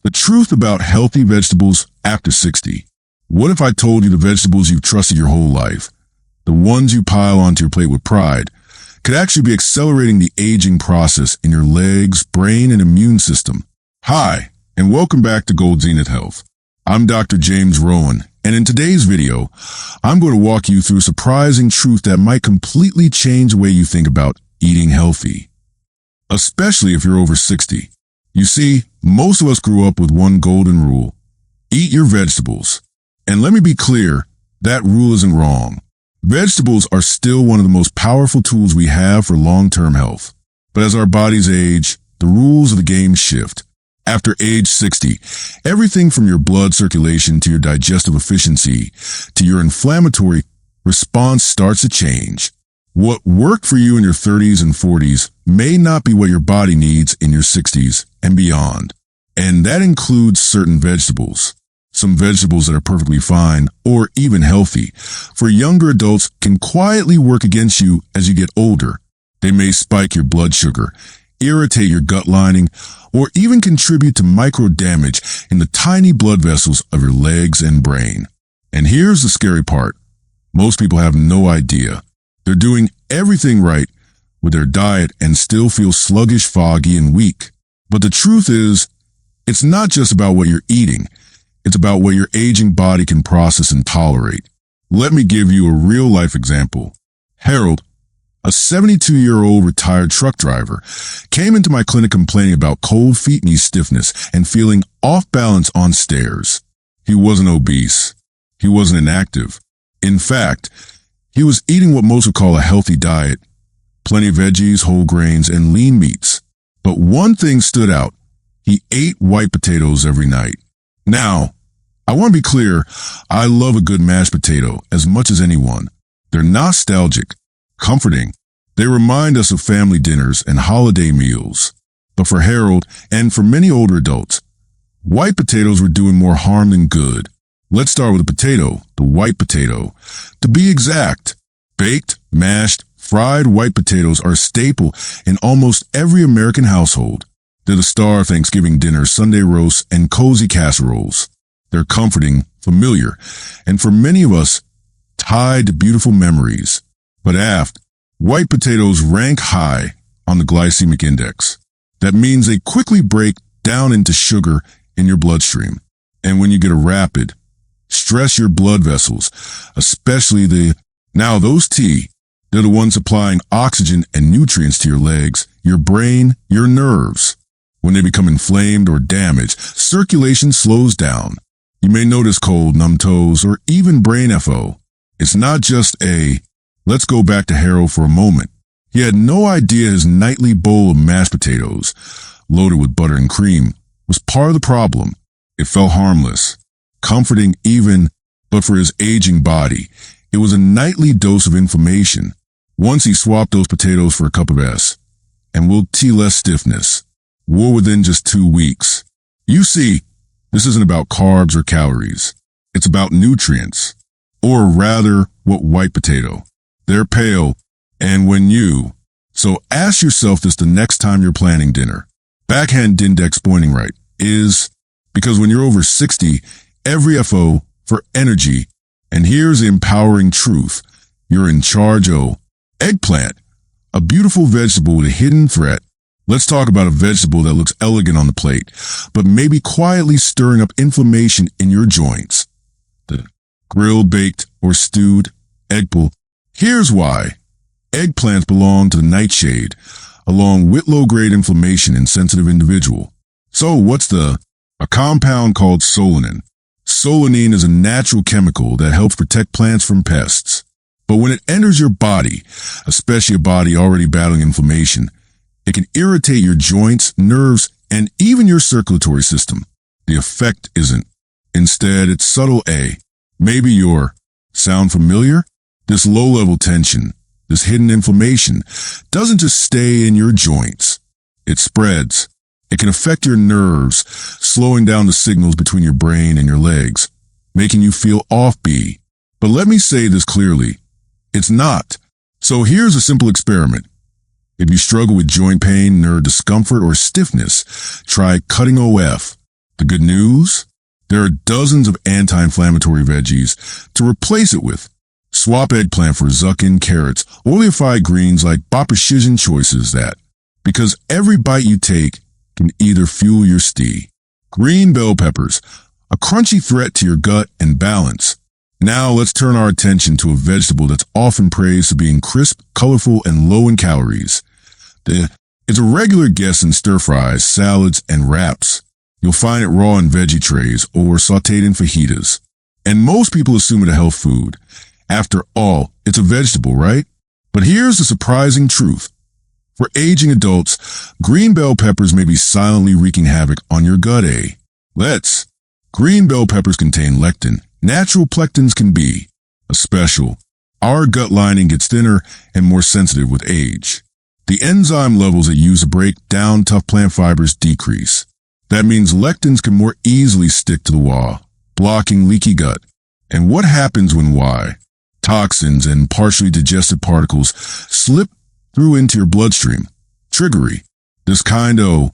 The truth about healthy vegetables after 60. What if I told you the vegetables you've trusted your whole life, the ones you pile onto your plate with pride, could actually be accelerating the aging process in your legs, brain, and immune system? Hi, and welcome back to Gold Zenith Health. I'm Dr. James Rowan, and in today's video, I'm going to walk you through a surprising truth that might completely change the way you think about eating healthy, especially if you're over 60. You see, most of us grew up with one golden rule: eat your vegetables. And let me be clear, that rule isn't wrong. Vegetables are still one of the most powerful tools we have for long-term health. But as our bodies age, the rules of the game shift. After age 60, everything from your blood circulation to your digestive efficiency to your inflammatory response starts to change. What worked for you in your 30s and 40s may not be what your body needs in your 60s and beyond. And that includes certain vegetables. Some vegetables that are perfectly fine or even healthy for younger adults can quietly work against you as you get older. They may spike your blood sugar, irritate your gut lining, or even contribute to micro damage in the tiny blood vessels of your legs and brain. And here's the scary part. Most people have no idea. They're doing everything right with their diet and still feel sluggish, foggy, and weak. But the truth is, it's not just about what you're eating. It's about what your aging body can process and tolerate. Let me give you a real-life example. Harold, a 72-year-old retired truck driver, came into my clinic complaining about cold feet, knee stiffness, and feeling off balance on stairs. He wasn't obese. He wasn't inactive. In fact, he was eating what most would call a healthy diet, plenty of veggies, whole grains, and lean meats. But one thing stood out. He ate white potatoes every night. Now, I want to be clear, I love a good mashed potato as much as anyone. They're nostalgic, comforting. They remind us of family dinners and holiday meals. But for Harold, and for many older adults, white potatoes were doing more harm than good. Let's start with the potato, the white potato. To be exact, baked, mashed, fried white potatoes are a staple in almost every American household. They're the star of Thanksgiving dinners, Sunday roasts, and cozy casseroles. They're comforting, familiar, and for many of us, tied to beautiful memories. But white potatoes rank high on the glycemic index. That means they quickly break down into sugar in your bloodstream. And when you get a rapid, stress your blood vessels, especially those they're the ones supplying oxygen and nutrients to your legs, your brain, your nerves. When they become inflamed or damaged, circulation slows down. You may notice cold, numb toes, or even brain FO. It's not just let's go back to Harold for a moment. He had no idea his nightly bowl of mashed potatoes, loaded with butter and cream, was part of the problem. It felt harmless, comforting even, but for his aging body, it was a nightly dose of inflammation. Once he swapped those potatoes for a cup of and we'll tea less stiffness, wore within just 2 weeks. You see, this isn't about carbs or calories. It's about nutrients, or rather, what white potato. They're pale, and so ask yourself this the next time you're planning dinner. Backhand index pointing right is because when you're over 60, every FO for energy, and here's the empowering truth. You're in charge. Eggplant, a beautiful vegetable with a hidden threat. Let's talk about a vegetable that looks elegant on the plate, but maybe quietly stirring up inflammation in your joints. The grilled, baked, or stewed eggplant. Here's why. Eggplants belong to the nightshade, along with low-grade inflammation in sensitive individual. So what's a compound called solanine. Solanine is a natural chemical that helps protect plants from pests. But when it enters your body, especially a body already battling inflammation, it can irritate your joints, nerves, and even your circulatory system. The effect isn't. Instead, it's subtle. Maybe sound familiar? This low-level tension, this hidden inflammation, doesn't just stay in your joints. It spreads. It can affect your nerves, slowing down the signals between your brain and your legs, making you feel offbeat. But let me say this clearly. It's not. So here's a simple experiment. If you struggle with joint pain, nerve discomfort, or stiffness, try cutting OF. The good news? There are dozens of anti-inflammatory veggies to replace it with. Swap eggplant for zucchini, carrots, oleify greens like bapashijan choices that, because every bite you take can either fuel your steed. Green bell peppers, a crunchy threat to your gut and balance. Now let's turn our attention to a vegetable that's often praised for being crisp, colorful, and low in calories. It's a regular guest in stir-fries, salads, and wraps. You'll find it raw in veggie trays or sautéed in fajitas. And most people assume it a health food. After all, it's a vegetable, right? But here's the surprising truth. For aging adults, green bell peppers may be silently wreaking havoc on your gut. Green bell peppers contain lectin. Natural plectins can be a special. Our gut lining gets thinner and more sensitive with age. The enzyme levels it use to break down tough plant fibers decrease. That means lectins can more easily stick to the wall, blocking leaky gut. And what happens when toxins and partially digested particles slip through into your bloodstream? Triggery. This kind of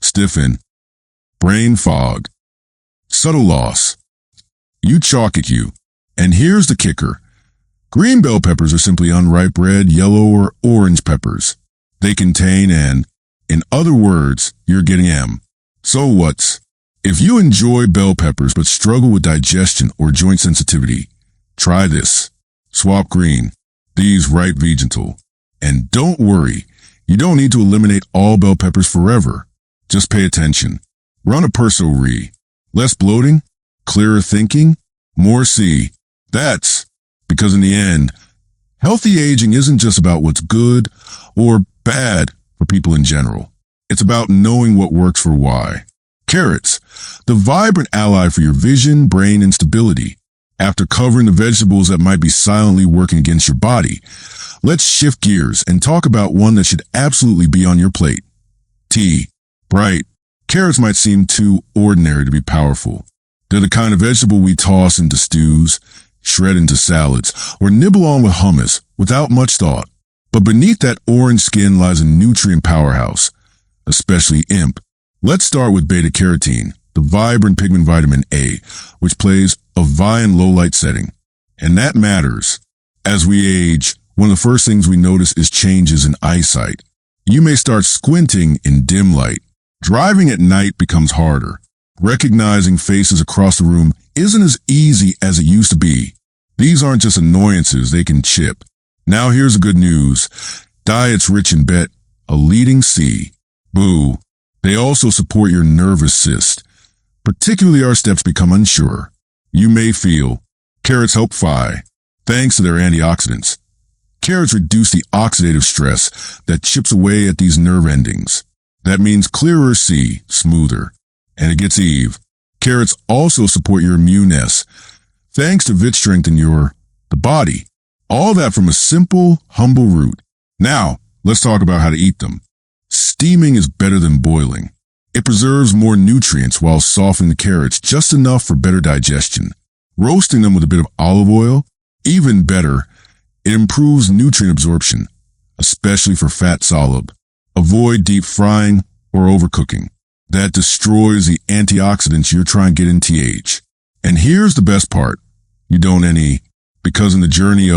stiffen, brain fog, subtle loss. You chalk it. And here's the kicker. Green bell peppers are simply unripe red, yellow, or orange peppers. They contain in other words, you're getting M. So if you enjoy bell peppers but struggle with digestion or joint sensitivity, try this. Swap green. These ripe vegetal. And don't worry, you don't need to eliminate all bell peppers forever. Just pay attention. Run a perso-re. Less bloating, clearer thinking, more C. That's because in the end, healthy aging isn't just about what's good or bad for people in general. It's about knowing what works for why. Carrots, the vibrant ally for your vision, brain, and stability. After covering the vegetables that might be silently working against your body, let's shift gears and talk about one that should absolutely be on your plate. Tea. Bright. Carrots might seem too ordinary to be powerful. They're the kind of vegetable we toss into stews, shred into salads, or nibble on with hummus without much thought. But beneath that orange skin lies a nutrient powerhouse, especially IMP. Let's start with beta-carotene, the vibrant pigment vitamin A, which plays a violent low-light setting. And that matters. As we age, one of the first things we notice is changes in eyesight. You may start squinting in dim light. Driving at night becomes harder. Recognizing faces across the room isn't as easy as it used to be. These aren't just annoyances, they can chip. Now here's the good news. Diets rich in bet, a leading C. Boo. They also support your nervous system. Particularly our steps become unsure. You may feel carrots help thanks to their antioxidants. Carrots reduce the oxidative stress that chips away at these nerve endings. That means clearer C, smoother. And it gets Eve. Carrots also support your immuneness, thanks to vit strength in the body. All that from a simple, humble root. Now, let's talk about how to eat them. Steaming is better than boiling. It preserves more nutrients while softening the carrots just enough for better digestion. Roasting them with a bit of olive oil, even better, it improves nutrient absorption, especially for fat soluble. Avoid deep frying or overcooking. That destroys the antioxidants you're trying to get in TH. And here's the best part. You don't because in the journey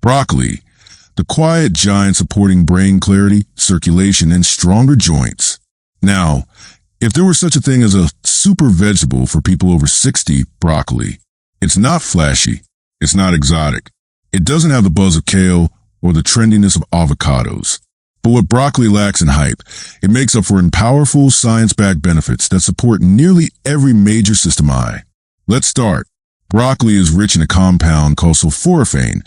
broccoli, the quiet giant supporting brain clarity, circulation, and stronger joints. Now, if there were such a thing as a super vegetable for people over 60, broccoli. It's not flashy. It's not exotic. It doesn't have the buzz of kale or the trendiness of avocados. But what broccoli lacks in hype, it makes up for in powerful science-backed benefits that support nearly every major system. Let's start. Broccoli is rich in a compound called sulforaphane,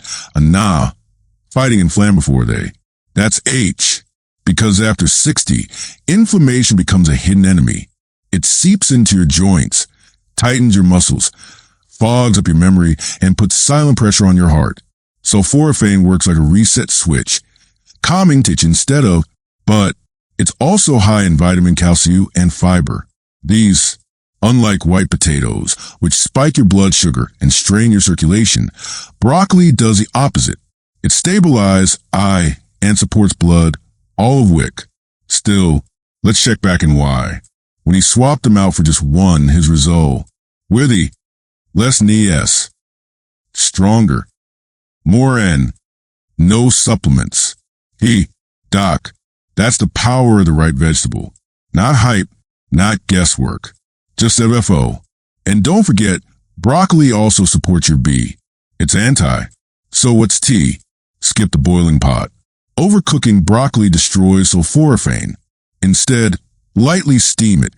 fighting inflammatory. That's H, because after 60, inflammation becomes a hidden enemy. It seeps into your joints, tightens your muscles, fogs up your memory, and puts silent pressure on your heart. Sulforaphane works like a reset switch, calming to but it's also high in vitamin calcium and fiber. These, unlike white potatoes, which spike your blood sugar and strain your circulation, broccoli does the opposite. It stabilizes eye and supports blood, all of which. Still, let's check back in why. When he swapped them out for just one, his result, with the less NES, stronger, more N, no supplements. Doc, that's the power of the right vegetable. Not hype, not guesswork, just FFO. And don't forget, broccoli also supports your B. It's anti. So what's T? Skip the boiling pot. Overcooking broccoli destroys sulforaphane. Instead, lightly steam it,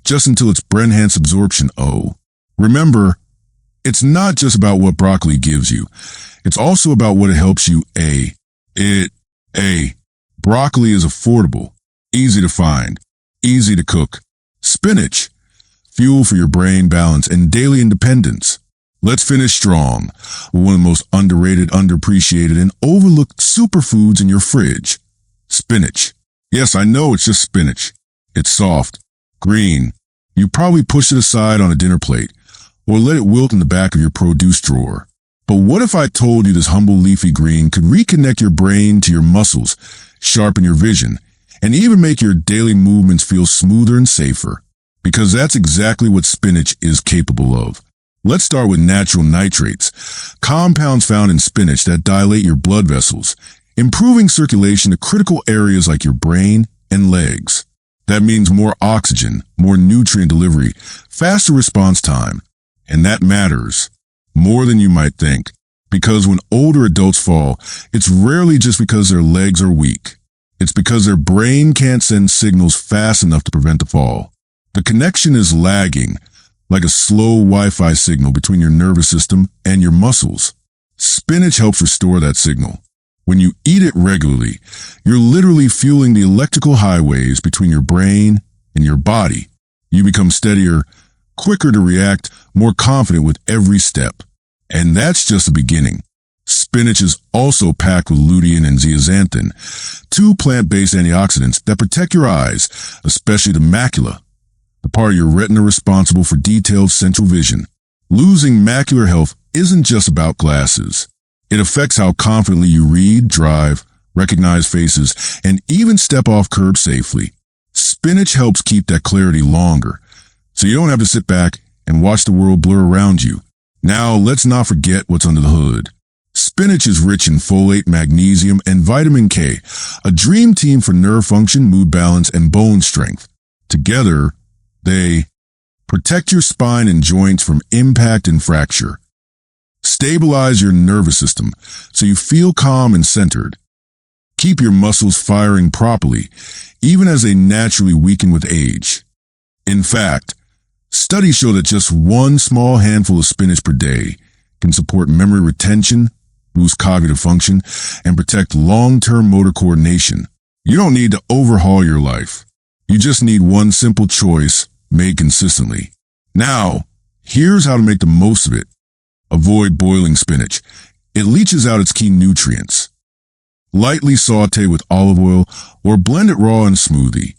just until it's enhanced absorption O. Remember, it's not just about what broccoli gives you. It's also about what it helps you Broccoli is affordable, easy to find, easy to cook. Spinach, fuel for your brain balance and daily independence. Let's finish strong with one of the most underrated, underappreciated, and overlooked superfoods in your fridge. Spinach. Yes, I know it's just spinach. It's soft, green. You probably push it aside on a dinner plate or let it wilt in the back of your produce drawer. But what if I told you this humble leafy green could reconnect your brain to your muscles, sharpen your vision, and even make your daily movements feel smoother and safer? Because that's exactly what spinach is capable of. Let's start with natural nitrates, compounds found in spinach that dilate your blood vessels, improving circulation to critical areas like your brain and legs. That means more oxygen, more nutrient delivery, faster response time. And that matters more than you might think. Because when older adults fall, it's rarely just because their legs are weak. It's because their brain can't send signals fast enough to prevent the fall. The connection is lagging, like a slow Wi-Fi signal between your nervous system and your muscles. Spinach helps restore that signal. When you eat it regularly, you're literally fueling the electrical highways between your brain and your body. You become steadier, quicker to react, more confident with every step. And that's just the beginning. Spinach is also packed with lutein and zeaxanthin, two plant-based antioxidants that protect your eyes, especially the macula, the part of your retina responsible for detailed central vision. Losing macular health isn't just about glasses. It affects how confidently you read, drive, recognize faces, and even step off curbs safely. Spinach helps keep that clarity longer, so you don't have to sit back and watch the world blur around you. Now, let's not forget what's under the hood. Spinach is rich in folate, magnesium, and vitamin K, a dream team for nerve function, mood balance, and bone strength. Together, they protect your spine and joints from impact and fracture, stabilize your nervous system so you feel calm and centered, keep your muscles firing properly, even as they naturally weaken with age. In fact, studies show that just one small handful of spinach per day can support memory retention, boost cognitive function, and protect long-term motor coordination. You don't need to overhaul your life. You just need one simple choice made consistently. Now, here's how to make the most of it. Avoid boiling spinach. It leaches out its key nutrients. Lightly saute with olive oil or blend it raw in a smoothie.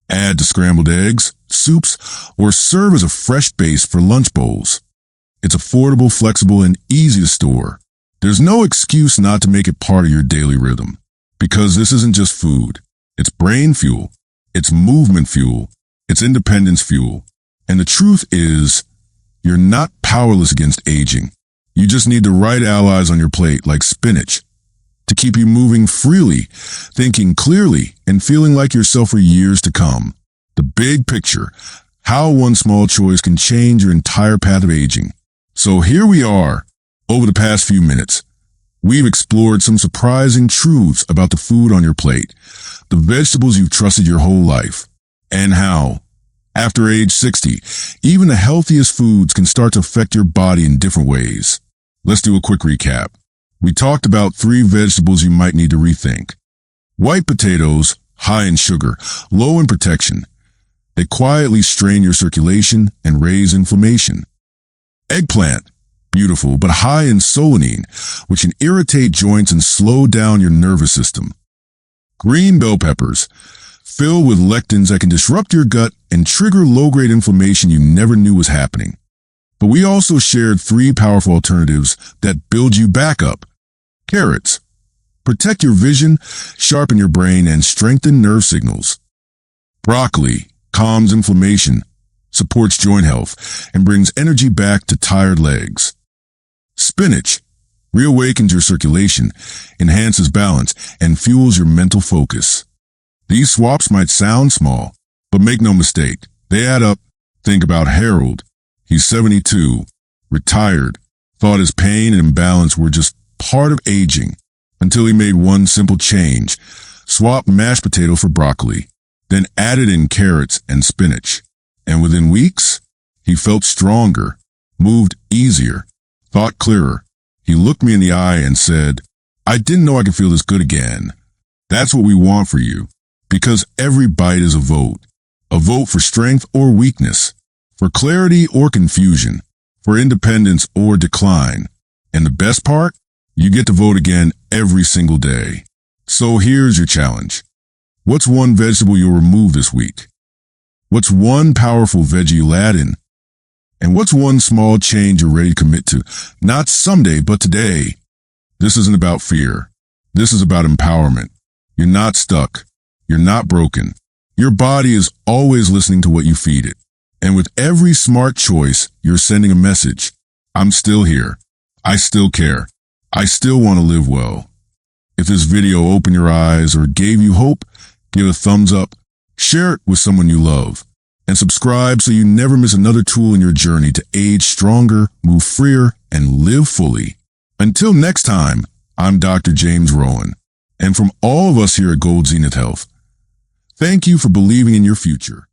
Add to scrambled eggs, soups, or serve as a fresh base for lunch bowls. It's affordable, flexible, and easy to store. There's no excuse not to make it part of your daily rhythm. Because this isn't just food. It's brain fuel. It's movement fuel. It's independence fuel. And the truth is, you're not powerless against aging. You just need the right allies on your plate, like spinach, to keep you moving freely, thinking clearly, and feeling like yourself for years to come. The big picture, how one small choice can change your entire path of aging. So here we are. Over the past few minutes, we've explored some surprising truths about the food on your plate, the vegetables you've trusted your whole life, and how, after age 60, even the healthiest foods can start to affect your body in different ways. Let's do a quick recap. We talked about 3 vegetables you might need to rethink. White potatoes, high in sugar, low in protection. They quietly strain your circulation and raise inflammation. Eggplant, beautiful but high in solanine, which can irritate joints and slow down your nervous system. Green bell peppers, filled with lectins that can disrupt your gut and trigger low-grade inflammation you never knew was happening. But we also shared 3 powerful alternatives that build you back up. Carrots, protect your vision, sharpen your brain, and strengthen nerve signals. Broccoli, calms inflammation, supports joint health, and brings energy back to tired legs. Spinach reawakens your circulation, enhances balance, and fuels your mental focus. These swaps might sound small, but make no mistake, they add up. Think about Harold. He's 72, retired, thought his pain and imbalance were just part of aging, until he made one simple change: swap mashed potato for broccoli, then added in carrots and spinach. And within weeks, he felt stronger, moved easier, thought clearer. He looked me in the eye and said, "I didn't know I could feel this good again." That's what we want for you, because every bite is a vote for strength or weakness, for clarity or confusion, for independence or decline. And the best part? You get to vote again every single day. So here's your challenge. What's one vegetable you'll remove this week? What's one powerful veggie you'll add in? And what's one small change you're ready to commit to? Not someday, but today. This isn't about fear. This is about empowerment. You're not stuck. You're not broken. Your body is always listening to what you feed it. And with every smart choice, you're sending a message. I'm still here. I still care. I still want to live well. If this video opened your eyes or gave you hope, give a thumbs up, share it with someone you love, and subscribe so you never miss another tool in your journey to age stronger, move freer, and live fully. Until next time, I'm Dr. James Rowan, and from all of us here at Gold Zenith Health, thank you for believing in your future.